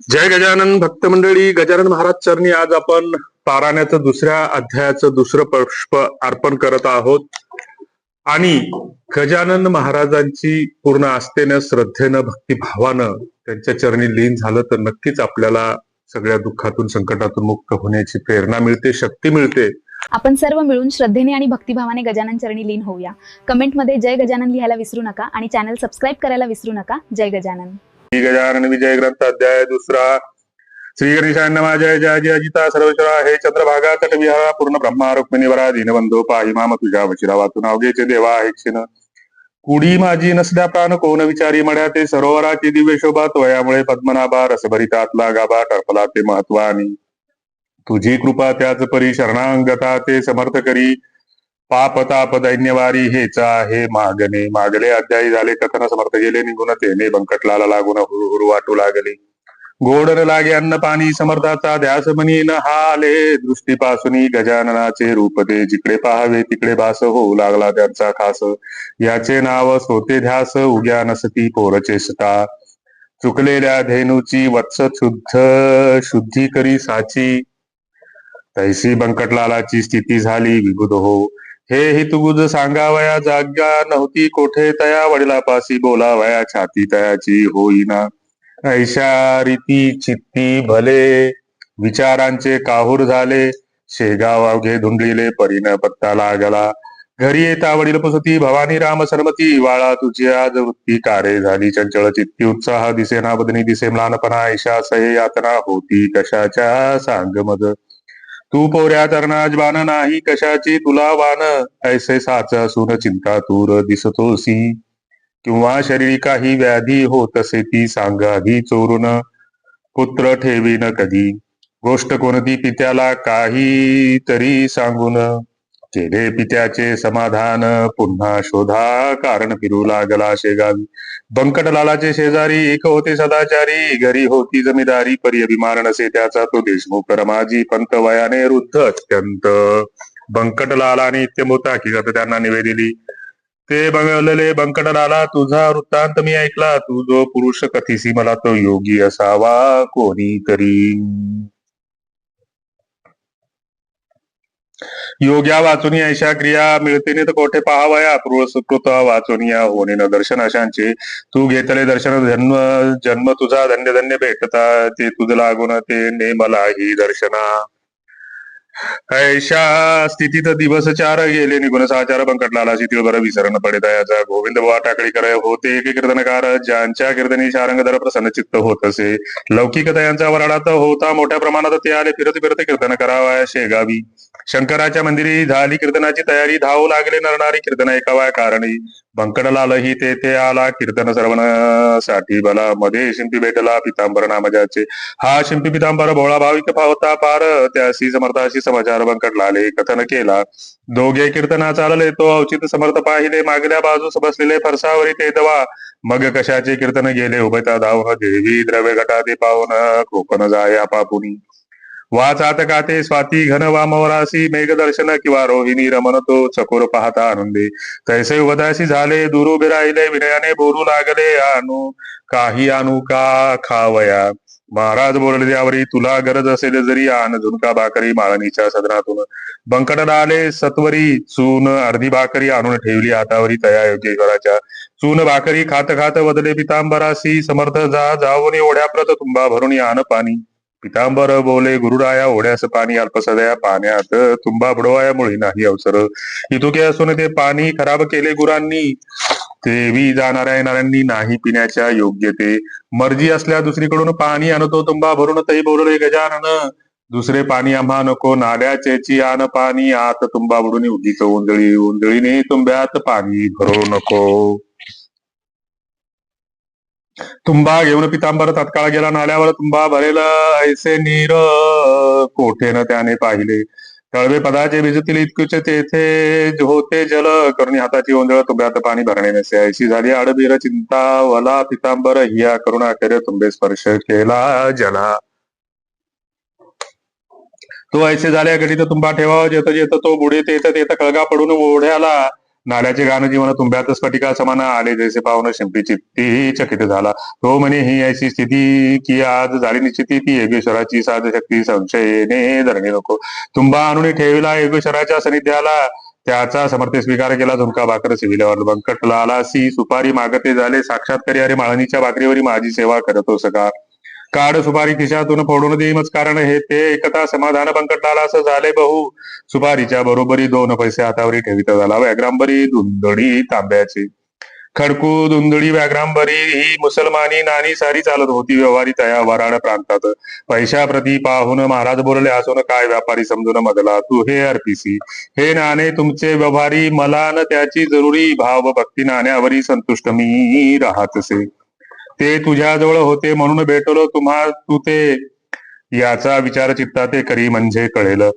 जय गजानन भक्त मंडळी. गजानन महाराज चरणी आज आपण पारायणाचं दुसऱ्या अध्यायाचं दुसरं पुष्प अर्पण करत आहोत आणि गजानन महाराजांची पूर्ण आस्थेनं, श्रद्धेनं, भक्तिभावानं त्यांच्या चरणी लीन झालं तर नक्कीच आपल्याला सगळ्या दुःखातून, संकटातून मुक्त होण्याची प्रेरणा मिळते, शक्ती मिळते. आपण सर्व मिळून श्रद्धेने आणि भक्तिभावाने गजानन चरणी लीन होऊया. कमेंटमध्ये जय गजानन लिहायला विसरू नका आणि चॅनल सबस्क्राईब करायला विसरू नका. जय गजानन. गजानन विजय ग्रंथ अध्याय दुसरा. श्री गणेशाय नमः. जय जय जय अजिता सर्वेश्वरा. हे चंद्रभागा तटविहारा पूर्ण ब्रह्मा रुक्मिणीवरा दीनबंधो पाहि माम तुझ्या वचिरा वाचून अवघेचे देवा आहे क्षीण. कुडी माझी नसल्या प्राण कोण विचारी मळ्या ते सरोवराची दिव्य शोभा तोयामुळे पद्मनाभा रसभरितातला गाभा टळपला ते महत्वानी. तुझी कृपा त्याच परी शरणांगता ते समर्थ करी. पाप ताप दैन्यवारी हेच आहे मागणे. मागले अध्यायी झाले कथन समर्थ गेले निघून तेने बंकटलाला लागून हुरहुर वाटू लागले. गोड न लागे अन्न पाणी समर्थाचा ध्यास मनी न हाले. दृष्टीपासून गजाननाचे रूप ते जिकडे पाहावे तिकडे भास होऊ लागला त्यांचा खास. याचे नाव सोते ध्यास उग्या नसती पोरचेष्टा. चुकलेल्या धेनूची वत्स शुद्धी करी साची. तैसी बंकटलालाची स्थिती झाली विबुध हो. हे हितगुज सांगावया जागा नव्हती कोठे तया वडिलापासी बोलावया छाती तयाची होईना. ऐशा रीती चित्ती भले विचारांचे काहूर झाले. शेगाव अवघे धुंडलिले परीन पत्ता लागला. घरी येता वडील पुसती भवानी राम सरमती. वाळा तुझी आज वृत्ती कारे झाली चंचल चित्ती. उत्साह दिसेना बदनी दिसे म्लानपणा. ऐशा सहे यातना होती कशाच्या सांग मद. तू पोऱ्या तरणाजबान नाही कशाची तुला वान. ऐसे साच असून चिंता तूर दिसतोसी. किंवा शरीरी काही व्याधी होत असे ती सांग आधी चोरून. पुत्र ठेवीन कधी गोष्ट कोणती पित्याला काही तरी सांगून. केले पित्याचे समाधान पुन्हा शोधा कारण फिरू लागला शेगावी. बंकटलालाचे शेजारी एक होते सदाचारी. घरी होती जमीदारी परी अभिमान नसे त्याचा तो देशमुख रमाजी पंत वयाने वृद्ध अत्यंत. बंकटलालाने इत्यंभूत हकीकत त्यांना निवेदिली. ते बघलेले बंकटलाला तुझा वृत्तांत मी ऐकला. तू जो पुरुष कथिसी मला तो योगी असावा कोणीतरी. योग्या वाचुनी ऐशा क्रिया मिळतेने तर कोठे पाहावया. पुरस्कृत वाचुनिया होणे न दर्शन अशांचे. तू घेतले दर्शन जन्म जन्म तुझा धन्य धन्य भेटता. ते तुझ लागून ते ने मला ही दर्शना. ऐशा स्थितीत दिवस चार गेले निघून साचार बंकटलाला शिथिल बर विसरण पडे दयाचा. गोविंद बुवा टाकळीकर होते एक कीर्तनकार. ज्यांच्या कीर्तनी शारंगधर प्रसन्न चित्त होत असे. लौकिक दयांचा वराडात होता मोठ्या प्रमाणात. ते आले फिरत फिरत कीर्तन करावया शेगावी. शंकराच्या मंदिरी झाली कीर्तनाची तयारी. धावू लागले नरणारी कीर्तन ऐकावया कारणी. बंकटलालही ते आला कीर्तन श्रवणासाठी. भला मध्ये शिंपी भेटला पितांबर नामजाचे. हा शिंपी पितांबर भोळा भाविक होता पार. त्याशी समर्थाशी समाचार बंकटलाले कथन केला. दोघे कीर्तना चालले तो अवचित समर्थ पाहिले. मागल्या बाजूस बसलेले फरसावरी ते दवा. मग कशाचे कीर्तन गेले उभयता धावून. देवी द्रव्य घटाते पाहून कोकण जाय आपापुनी. वाचात गाते स्वाती घन वामवरासी. मेघदर्शन किंवा रोहिणी रमन तो चकोर पाहता आनंदे. तैसे उभदासी झाले दूर उभे राहिले. विनयाने बोलू लागले काही आणू का खावया. महाराज बोलले त्यावरी तुला गरज असेल जरी आण झुणका भाकरी माळणीच्या सदनातून. बंकटलाले सत्वरी चून अर्धी भाकरी आणून ठेवली हातावरी तया योगेश्वराच्या. चून भाकरी खात खात वदले पितांबरासी. समर्थ जाऊन ओढ्याप्रत तुंबा भरून आण पाणी. पितांबर बोले गुरुराया ओढ्यास पाणी अल्पसदया. पाण्यात तुंबा बुडवाया मुळी नाही अवसर. इतुके असून ते पाणी खराब केले गुरांनी. देवी जाणाऱ्या येणाऱ्यांनी नाही पिण्याच्या योग्य ते. मर्जी असल्या दुसरीकडून पाणी आणतो तुंबा भरून. तई बोलले गजानन दुसरे पाणी आम्हा नको. नाल्याचेची आण पाणी आत तुंबा बुडून उगीच ओंजळी. ओंजळीने तुंब्यात पाणी भरू नको. तुंबा घेऊन पितांबर तत्काळ गेला नाल्यावर. तुंबा भरेल ऐसे नीर कोठेन त्याने पाहिले. तळवे पदाचे भिजतील इतकुच तेथे होते जल. करुणी हाताची ओंजळ तुंब्यात पाणी भरणे नसे. ऐशी झाली आडबीर चिंता वला. पितांबर हिया करुणा कर तुंबे स्पर्श केला जला. तो ऐसे झाल्या घडीत तुंबा ठेवावा. जेत जेत तो बुडे तेत तेत कळगा पडून ओढ्याला. नाल्याचे गाणं जीवन तुंब्यात स्फटिका समान आले जैसे पावन शिंपी चित्ती चकित झाला. तो म्हणे ही अशी स्थिती की आज झाली निश्चिती ती योगेश्वराची साध शक्ती संशयेने धरणे नको. तुंबा आणून ठेविला योगेश्वराच्या सानिध्याला त्याचा समर्थ स्वीकार केला. झुमका भाकर सिविल्यावर बंकटलाला सी सुपारी मागते झाले साक्षात्कारी अरे माळणीच्या भाकरीवरी माझी सेवा करतो सका. काढ सुपारी खिशातून फोडून देईमच कारण हे ते एकता समाधान बंकटलाला असं झाले बहु. सुपारीच्या बरोबरी 2 पैसे हातावरी ठेवित झाला. व्याग्रांबरी धुंदडी तांब्याची खडकू धुंदडी व्याग्रांबरी ही मुसलमानी नाणी सारी चालत होती व्यवहारी तया वराड प्रांतात. पैशाप्रती पाहून महाराज बोलले हसून काय व्यापारी समजून मधला तू हे अर्पिसी. हे नाणे तुमचे व्यवहारी मला न त्याची जरुरी भाव भक्ती नाण्यावरी संतुष्ट मी राहतसे. ते तुझ्याजवळ होते म्हणून भेटलो तुम्हा तू ते याचा विचार चित्तात ते करी म्हणजे कळेल.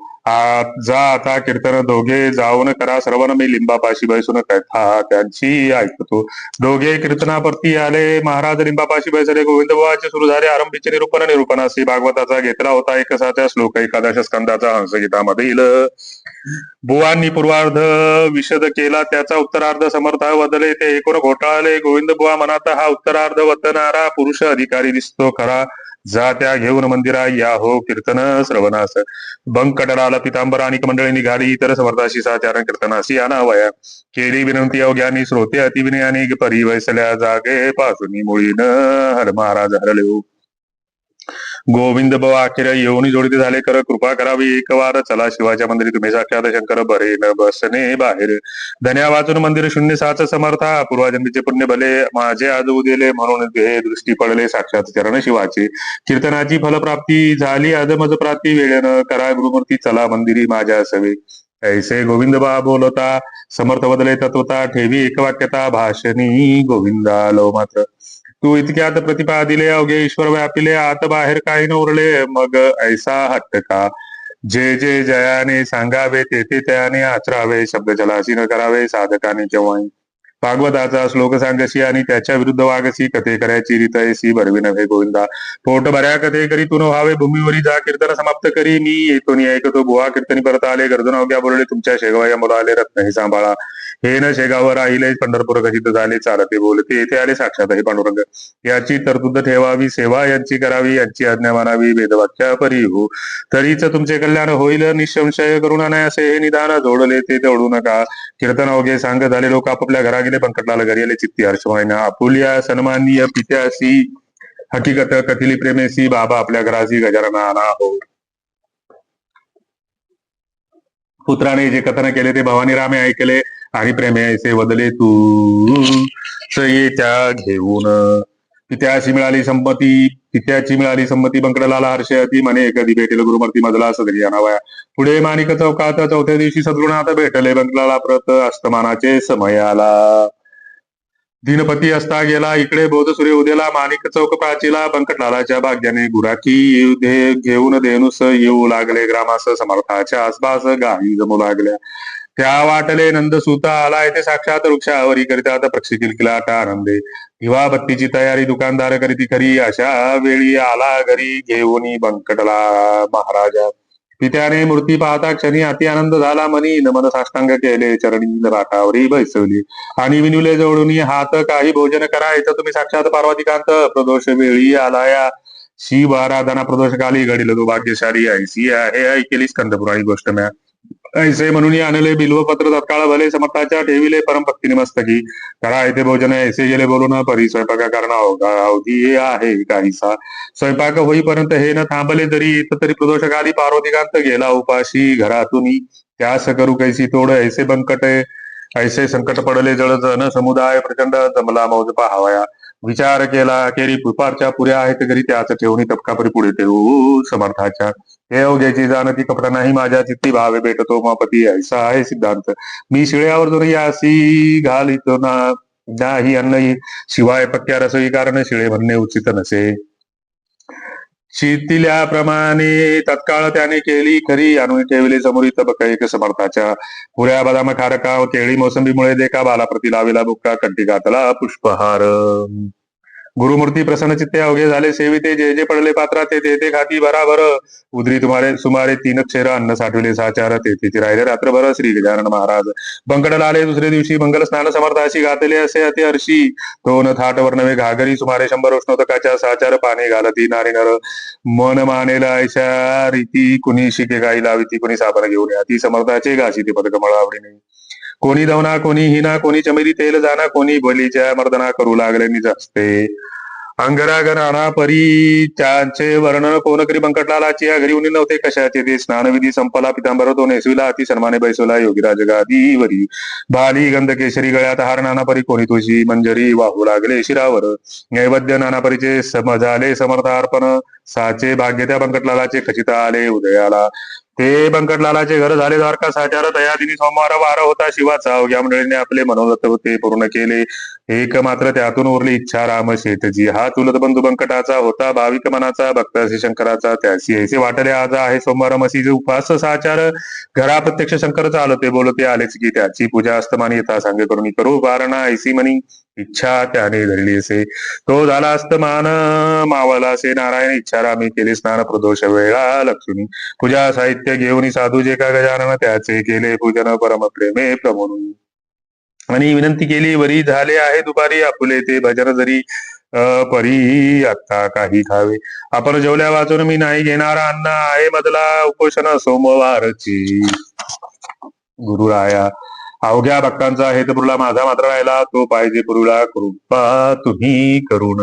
जा आता कीर्तन दोघे जाऊन करा श्रवण मी लिंबापाशी बैसून कथा त्यांची ऐकतो. दोघे कीर्तनाप्रती आले महाराज लिंबापाशी बैसले. गोविंद बुवाचे सुरू झाले आरंभीचे निरूपणाशी भागवताचा घेतला होता 1 श्लोक 11 स्कंदाचा हंसगीतामधील. बुवांनी पूर्वार्ध विशद केला त्याचा उत्तरार्ध समर्थ वदले ते एकूण घोटाळले. गोविंद बुवा मनात हा उत्तरार्ध वतनारा पुरुष अधिकारी दिसतो खरा. जा त्या घेऊन मंदिरा या हो कीर्तन श्रवणास. बंकटलाला पितांबर आणि मंडळी निघाली. इतर समर्थाशी साचारण कीर्तनाशी आणावया केली विनंती अवघ्यानी श्रोते अतिविनयाने परी वैसल्या जागे पासून मुळीन हर महाराज हरले. गोविंद बुवा अखेर येऊन जोडीते झाले कर कृपा करावी एक वार चला शिवाच्या मंदिरी तुम्ही साक्षात शंकर बरे न बसने बाहेर. धन्या वाचून मंदिर 06 समर्था पूर्वजन्मीचे पुण्य भले माझे आज उदेले म्हणून हे दृष्टी पडले साक्षात चरण शिवाचे. कीर्तनाची फलप्राप्ती झाली अदमज प्राप्ती वेळेन करा गुरुमूर्ती चला मंदिरी माझ्या सवे. ऐसे गोविंद बा बोलता समर्थ बदले तत्वता ठेवी एकवाक्यता भाषणी गोविंदा लो मात्र. तू इतक्यात प्रतिपादिले अवघे ईश्वर व्यापिले आत बाहेर काही न उरले मग ऐसा हट्ट का. जे जे जयाने सांगावे ते ते त्याने आचरावे शब्द जलासी न करावे साधकाने केव्हाही. भागवताचा श्लोक सांगशी आणि त्याच्या विरुद्ध वागसी कथे करायची रीत ऐसी बरवी नव्हे गोविंदा. पोट भऱ्या कथे करी तू न व्हावे भूमीवरी जा कीर्तन समाप्त करी मी येतो नि ऐकतो. बुवा कीर्तनी परत आले गर्जून अवघ्या बोलले तुमच्या शेगवाया मुलं आले रत्न हे सांभाळा. हे न शेगावर राहिले पंढरपूर कथित झाले चालते बोलते येथे आले साक्षात हे पांडुरंग. याची तरतूद ठेवावी सेवा यांची करावी यांची आज्ञा मानावी वेदवाक्या परी हो. तरीच तुमचे कल्याण होईल निसंशय करुणा नाही असे हे निदान जोडले ते जोडू नका. कीर्तन अवघे सांग झाले लोक आपापल्या घरा गेले बंकटलाल घरी आले चित्ती हर्षमायना आपुल्या सन्माननीय पित्यासी हकीकत कथिली प्रेमेसी बाबा आपल्या घरासी गजानना आणा हो. पुत्राने जे कथन केले ते भवानी रामे ऐकले आणि प्रेमे ऐसे वदले तू त्या घेऊन. पित्याची मिळाली संमती बंकटलाला हर्षे अति मने कधी भेटेल गुरुमूर्ती मधला सदरी आणावया. पुढे माणिक चौकात 4थ्या दिवशी सद्गुणात भेटले बंकटलाला प्रत अस्तमानाचे समय आला. दिनपती असता गेला इकडे बोध सूर्य उद्याला माणिक चौक प्राचीला. बंकटलालाच्या भाग्याने गुराखी घेऊन धेनुस येऊ लागले ग्रामास. समर्थाच्या आसपास गायी जमू लागल्या. त्या वाटले नंदसूता आला येथे साक्षात वृक्षावरी करितात पक्षी किलकिलाट आनंदे. दिवा बत्तीची तयारी दुकानदार करीती खरी अशा वेळी आला घरी घेऊन बंकटला महाराजा. पित्याने मूर्ती पाहता क्षणी अति आनंद झाला मनी. नमन साष्टांग केले चरणी राटावरी बैसवली आणि विनुले जवळून हात काही भोजन करा इथं तुम्ही साक्षात पार्वतीकांत. प्रदोष वेळी आलाया शिव आराधना प्रदोषकाली घडील तो भाग्यशाली ऐसी आहे ऐकेली स्कंदपुराणी गोष्ट म्या. ऐसे म्हणून आणले बिल्वपत्र तत्काळ भले समर्थाच्या ठेविले परमभक्तीने मस्तकी. करा येथे भोजन ऐसे गेले बोलून परी स्वयंपाका कारण अवधी आहे काहीसा. स्वयंपाक होईपर्यंत हे न थांबले जरी येत तरी प्रदोषकाली पार्वतीकांत गेला उपाशी घरातून. त्यास करू कैसी तोड ऐसे बंकट ऐसे संकट पडले जळ जन समुदाय प्रचंड जमला मौज पाहावया. विचार केला केरी पुपारच्या पुऱ्या आहेत घरी त्याच ठेवणी तपकापरी पुढे ठेवू समर्थाच्या. हे अवघ्याची जाणती कपडा नाही माझ्या चित्ती भावे भेटतो मापती ऐसा आहे सिद्धांत. मी शिळ्यावर जो यासी घालितो नाही अन्न शिवाय पक्क्या रसोई कारण शिळे म्हणणे उचित नसे. शिथिल्याप्रमाणे तत्काळ त्याने केली खरी आणून ठेवले समोरी तबक एक समर्थाच्या. पुऱ्या बदाम खारका केळी मोसंबीमुळे देखा बालाप्रती लाविला बुक्का कंठी घातला पुष्पहार. गुरुमूर्ती प्रसन्न चित्ते अवघे झाले सेविते जे जे पडले पात्रा ते ते खाती भराभर उदरी तुम्हारे सुमारे 3 क्षेर अन्न साठविले साचार ते राहिले रात्रभर श्री गजानन महाराज बंकटला आले दुसरे दिवशी मंगल स्नान समर्थाशी घातले असे अति हर्षी तो न थाट वर्णवे घागरी सुमारे 100 उष्णोदकाच्या साचार पाने घालती नारी नर मन मानेला ऐशा रीती कुणी शिके गाई लाविती कुणी साबण घेऊन याती समर्थाचे घासी ते पदकमळ आवडीने कोणी दवना कोणी हिना कोणी चमेली तेल जाना कोणी बलीच्या मर्दना करू लागले निज हस्ते अंगरागराणा परी त्यांचे वर्णन कोण करी बंकटलालाची या घरी उनी नव्हते कशाचे ते स्नानविधी संपला पितांबर तो नेसविला अति सन्माने बैसवला योगीराज गादीवरी भाली गंध केशरी गळ्यात हार नाना परी कोणी तुझी मंजरी वाहू लागले शिरावर नैवेद्य नाना परीचे समजाले समर्थार्पण साचे भाग्य त्या बंकटलालाचे खचित आले उदयाला ते बंकटलालाचे घर झाले द्वारका साचार दयादिनी सोमवार वार होता शिवाचा अवघ्या मंडळीने आपले मनोरथ होते पूर्ण केले एक मात्र त्यातून उरली इच्छा राम शेठजी हा चुलत बंधू बंकटाचा होता भाविक मनाचा भक्त असे शंकराचा त्याशी ऐसे वाटले आज आहे सोमवार मसीचे उपास साचार घरा प्रत्यक्ष शंकर चालते बोलते आलेच की त्याची पूजा अस्तमानी यथा सांगे करून करू वारणा ऐसी मनी इच्छा त्याने धरली असे तो झाला अस्तमान मावला असे नारायण इच्छारामी केले स्नान प्रदोष वेळा लक्ष्मी पूजा साहित्य घेऊन साधू जे का गजानन त्याचे केले पूजन परम प्रेमे प्रमोनी आणि विनंती केली वरी झाले आहे दुपारी आपुले ते भजन जरी परी आता काही खावे आपण जेवल्या वाचून मी नाही घेणारा अन्न आहे मधला उपोषण सोमवारची गुरुराया अवघ्या भक्तांचा हेतपुरला माझा मात्र राहिला तो पाहिजे पुरुला कृपा तुम्ही करुण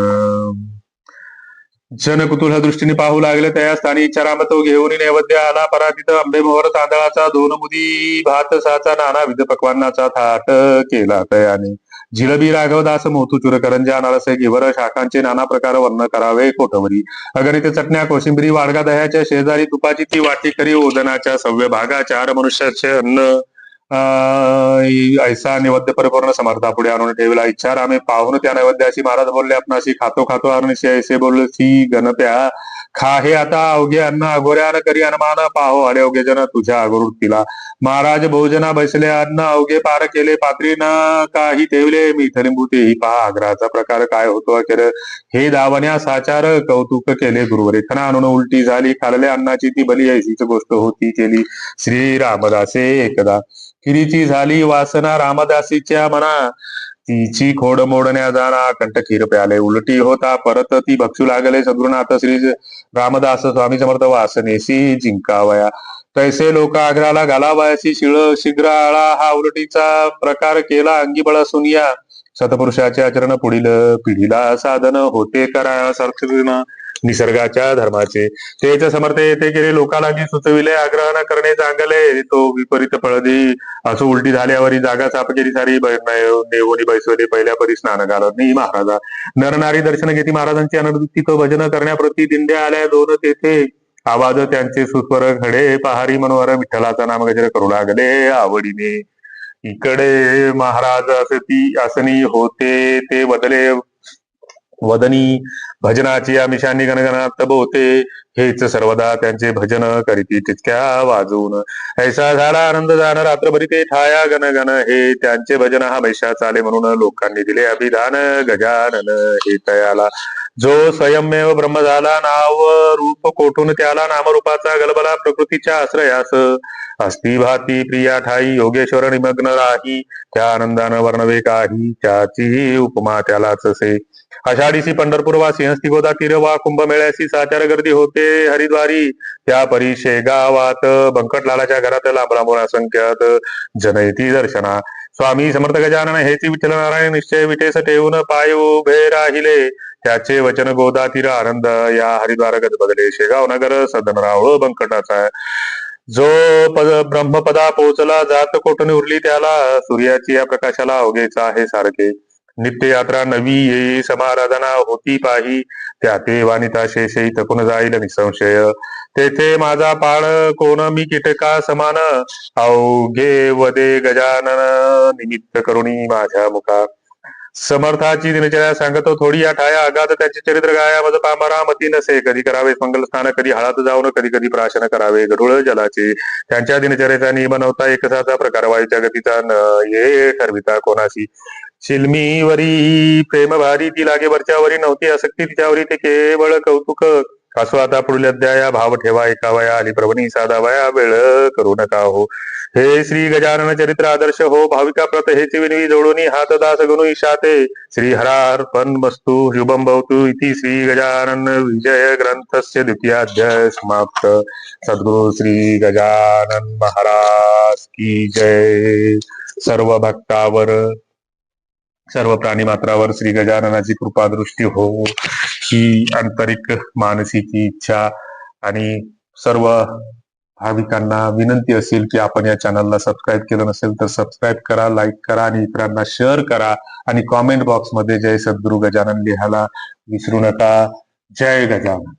जन कुतूहल दृष्टीने पाहू लागले त्या स्थानी इच्छाराम तो घेऊन नैवेद्य आला परातीत आंबे मोहर तांदळाचा 2 मुदी भात साचा नाना विध पक्वांनाचा थाट केला तयाने जिलबी राघवदास मोतूचूर करंजा अनारसे घेवर शाखांचे नाना प्रकार वर्ण करावे कोठवरी अगणित चटण्या कोशिंबरी वाडगा दह्याच्या शेजारी तुपाची ती वाटी करी ओदनाच्या सव्य भागा 4 मनुष्याचे अन्न ऐसा नैवेद्य परिपूर्ण समर्था पुढे आणून ठेवला इच्छा रामे पाहून त्या नैवेद्याशी महाराज बोलले आपणाशी खातो खातो अरुणशी ऐसे बोलसी गणप्या खा हे आता अवघे अन्न अघोऱ्यान करी अनुमान पाहो अरे अवघे जन तुझ्या अगोरूतीला महाराज भोजना बैसले अन्न अवघे पार केले पात्री न काही ठेवले मिठलिंबू तेही पहा आग्रहाचा प्रकार काय होतो अखेर हे दावण्या साचार कौतुक केले गुरुवरे खना आणून उलटी झाली खाल्ल्या अन्नाची ती बली ऐशीच गोष्ट होती केली श्री रामदासे एकदा खिरीची झाली वासना रामदासीच्या मना तिची खोड मोडण्या जाणा कंठखीर प्याले उलटी होता परत ती भक्षू लागले सद्गुरुनाथ श्री रामदास स्वामी समर्थ वासनेशी जिंकावया तैसे लोक आग्राला घालावयाची शीघ्र आळा हा उलटीचा प्रकार केला अंगी बळ सुनिया सतपुरुषाचे आचरण पुढील पिढीला साधन होते करा सार्थक निसर्गाच्या धर्माचे तेच समर्थ येते केले लोकाला जी सुचविले आग्रह न करणे चांगले तो विपरीत फळदी असो उलटी झाल्यावरी जागा साप केली सारी नेवोनी बैसवले पहिल्या परी स्नान घालत नाही महाराजा नरनारी दर्शन घेती महाराजांची अनर्दिती तो भजन करण्याप्रती दिंड्या आल्या 2 तेथे आवाज त्यांचे सुस्वर खडे पहारी मनोहर विठ्ठलाचा नाम गजर करू लागले आवडीने इकडे महाराज असती असनी होते ते बदले वदनी भजनाची आमिषांनी गणगणात होते हेच सर्वदा त्यांचे भजन करीती तितक्या वाजवून ऐसा झाला आनंद जाण रात्रभरी ते ठाया गणगण हे त्यांचे भजन हा बैशा चाले म्हणून लोकांनी दिले अभिधान गजानन हे तयाला जो स्वयंमेव ब्रह्म झाला नाव रूप कोठून त्याला नामरूपाचा गलबला प्रकृतीच्या आश्रयास अस्ति भाती प्रिया ठाई योगेश्वर निमग्न राही त्या आनंदानं वर्णवे काही त्याची उपमा त्यालाच असे आषाढीसी पंढरपूर सिंहस्थी गोदा तीर वा कुंभमेळ्याशी साचार गर्दी होते हरिद्वारी त्या परी शेगावात बंकटलालाच्या घरात लांब लांबून असंख्यात जनयती दर्शना स्वामी समर्थ गजानन हेची विठ्ठल नारायण निश्चय विटेस ठेवून पाय उभे राहिले त्याचे वचन गोदा तीर आनंद या हरिद्वार गदबदले शेगाव नगर सदनराव बंकटाचा जो ब्रह्मपदा पोहोचला जात कोठून उरली त्याला सूर्याची या प्रकाशाला अवघेच आहे सारखे नित्य यात्रा नवी येई समाराधना होती पाही त्या ते वानिता शेषई थकून जाईल निसंशय तेथे माझा पाळ कोण मी कीटका समान अवघे वदे गजानन निमित्त करुणी माझ्या मुखा समर्थाची दिनचर्या सांगतो थोडी या ठाया आगात त्याचे चरित्र गाया मज पामरा मती नसे कधी करावे मंगलस्थान कधी हळात जाऊन कधी कधी प्राशन करावे गढूळ जलाचे त्यांच्या दिनचर्याचा नियम नव्हता एकसाचा प्रकार वायूच्या गतीचा न ये ठरविता कोणाशी शिल्मीवरी प्रेम भारी ती लागे वरच्यावरी नव्हती आसक्ती तिच्यावरी ते केवळ कौतुक असो आता पुढील अध्याया भाव ठेवा एका वया आली प्रभणी साधा वया वेळ करू नका हो. हे श्री गजानन चरित्र आदर्श हो भाविका प्रत हेची विनवी जोडून हात दास गुणू ईशाते श्री हरार्पण वस्तु शुभम भवतु इति श्री गजानन विजय ग्रंथस्य द्वितीयाध्याय समाप्त. सद्गुरु श्री गजानन महाराज की जय. सर्व भक्तावर सर्व प्राणी मात्रावर श्री गजाननाची कृपा दृष्टी हो ही आंतरिक मानसिक इच्छा. आणि सर्व भाविकांना विनंती असेल की आपण या चॅनलला सबस्क्राईब केलं नसेल तर सबस्क्राईब करा, लाईक करा आणि इतरांना शेअर करा आणि कॉमेंट बॉक्स मध्ये जय सद्गुरु गजानन लिहायला विसरू नका. जय गजानन.